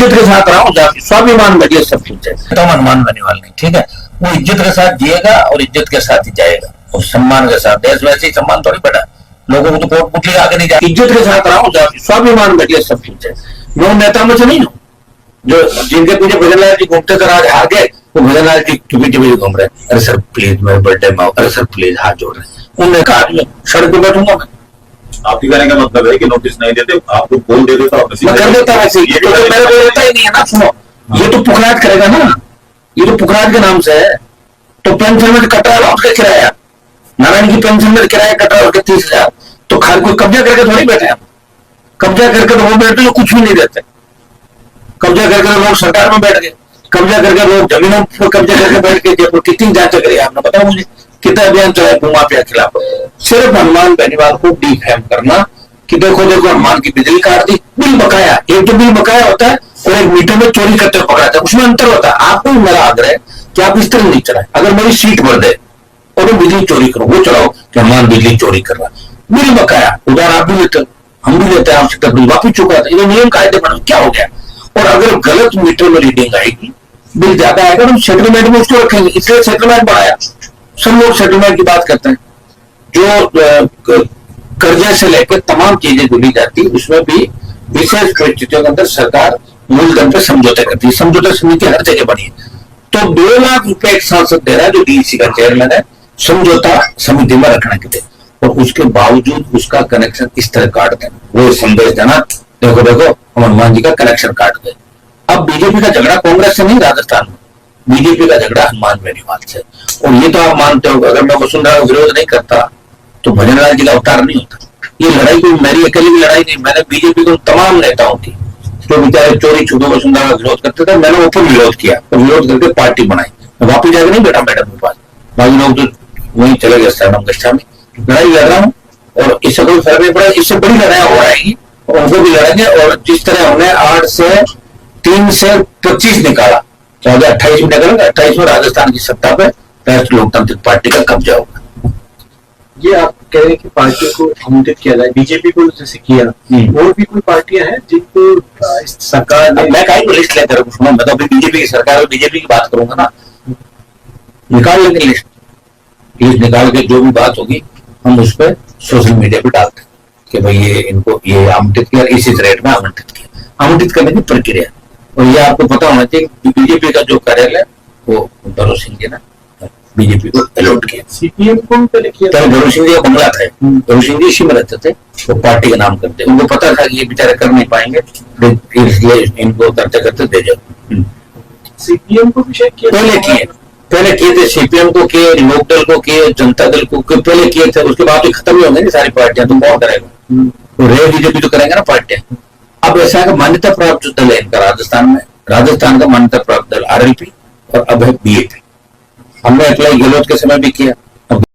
इज्जत के साथ रहा हूँ, स्वाभिमान बढ़िया सब कुछ है, तो अनुमान बनेवाल नहीं, ठीक है। वो इज्जत के साथ जिएगा और इज्जत के साथ ही जाएगा और सम्मान के साथ। देश वैसे ही सम्मान थोड़ी बढ़ा, लोगों को तो कोर्ट पुटली आगे नहीं जाए। इज्जत के साथ रहा हूँ, स्वाभिमान बढ़िया सब कुछ है। मैं उन नेताओं में से नहीं हूँ जो जिनके पीछे भजनलाल जी घूमते थे, आज हार गए, वो भजनलाल जी चुपी चुपी घूम रहे, अरे सर प्लीज मेरे बर्थडे में, अरे सर प्लीज हाथ जोड़ रहे। उन्होंने कहा सड़क पे बैठूंगा मैं। आपकी कहने का मतलब है कि नोटिस नहीं देते, आपको बोल देते तो आप मैं कर देता वैसे, ये तो मेरे को देता ही नहीं है ना। सुनो, ये तो पुखराज करेगा ना, ये तो पुखराज के नाम से है। तो पेंशन में कटरा लौट के किराया, नारायण की पेंशन में किराया कटरा लौट के 30,000, तो खाली कोई कब्जा करके थोड़ी बैठे हैं। कब्जा करके तो वो बैठे जो कुछ भी नहीं देते। कब्जा करके लोग सरकार में बैठ गए, कब्जा करके लोग जमीनों पर कब्जा करके बैठ गए। जयपुर कितनी जांच करी आपने, बताओ मुझे, कितना अभियान चलाया भूमाफिया के खिलाफ। सिर्फ हनुमान बेनीवाल को डिफेम करना कि देखो देखो हनुमान की बिजली काट दी, बिल बकाया। एक तो बिल बकाया होता है और एक मीटर में चोरी करते हुए पकड़ा जाता है, उसमें अंतर होता है। आपको मेरा आग्रह है कि आप इस तरह नहीं चलाए। अगर मेरी सीट भर दे और मैं बिजली चोरी करूं, वो चलाओ कि हनुमान बिजली चोरी कर रहा है। बिल बकाया उधार आप भी लेते, हम भी लेते हैं, आपसे तक बिल वापिस चुका था। ये नियम कायदे बना, क्या हो गया। और अगर गलत मीटर में रीडिंग आएगी, बिल ज्यादा आएगा, तो सेटलमेंट में उसको रखेंगे, इसलिए सेटलमेंट बढ़ाया। सब लोग सेटलमेंट की बात करते हैं। जो कर्जे से लेकर तमाम चीजें जुड़ी जाती, उसमें भी विशेष परिस्थितियों के अंदर सरकार मूलधन पे समझौते करती है। समझौता समिति हर जगह बनी है। तो 2 लाख रुपए एक सांसद दे रहा है जो डीसी का चेयरमैन है, समझौता समिति में रखने के लिए, और उसके बावजूद उसका कनेक्शन इस तरह काट दें। वो संदेश देना, देखो देखो हनुमान जी का कनेक्शन काट गए। अब बीजेपी का झगड़ा कांग्रेस से नहीं, राजस्थान में बीजेपी का झगड़ा हनुमान बेनीवाल से। और ये तो आप मानते हो, अगर मैं वसुंधरा का विरोध नहीं करता तो भजनलाल जी का अवतार नहीं होता। ये लड़ाई कोई मेरी अकेली की लड़ाई नहीं, मैंने बीजेपी को तमाम नेताओं की जो बेचारे चोरी छुपे वसुंधरा का विरोध करते थे, मैंने ओपन विरोध किया और विरोध करके पार्टी बनाई। मैं वापिस जाकर नहीं बैठा मैडम के पास, बाकी लोग तो वहीं चले गए शरणम कक्षा में। लड़ाई लड़ रहा हूँ और इससे कोई फर्क नहीं पड़ा। इससे बड़ी लड़ाई हो आएगी और उनको भी लड़ेंगे। और जिस तरह हमने 8 से 3 से 25 निकाला, 2028 में निकालेंगे। 28 में राजस्थान की सत्ता पे राष्ट्रीय लोकतांत्रिक पार्टी का कब्जा होगा। ये आप कह रहे हैं कि पार्टी को आमंत्रित किया जाए, बीजेपी को जैसे किया, और भी कोई पार्टियां हैं जिनको इस सरकार ने। मैं कहीं को लिस्ट लेकर सुनो, मैं तो अभी बीजेपी की सरकार और बीजेपी की बात करूंगा ना, निकाल लेंगे लिस्ट निकाल के जो भी बात होगी हम उस पर सोशल मीडिया पे डालते हैं कि भाई ये इनको ये आमंत्रित किया, इस रेट में आमंत्रित किया। आमंत्रित करने की प्रक्रिया, और ये आपको पता होना चाहिए बीजेपी का जो कार्यालय वो भरोज सिंह जी ने बीजेपी को अलॉट किया। सीपीएम को पहले किया था, भरोज सिंह जी का बंगला था, भरोज सिंह जी इसी में रहते थे, वो पार्टी का नाम करते। उनको पता था कि ये बेचारे कर नहीं पाएंगे, इसलिए इनको करते करते दे जाओ। सीपीएम को भी शायद पहले किए थे, सीपीएम को किए, लोकदल को किए, जनता दल को पहले किए थे। उसके बाद खत्म ही होंगे ना सारी पार्टियां, तो कौन करेगा। तो रे बीजेपी तो करेंगे ना पार्टियां। अब ऐसा है कि मान्यता प्राप्त दल है इनका राजस्थान में, राजस्थान का मान्यता प्राप्त दल आरएलपी और अब है बीएपी। हमने अप्लाई गहलोत के समय भी किया।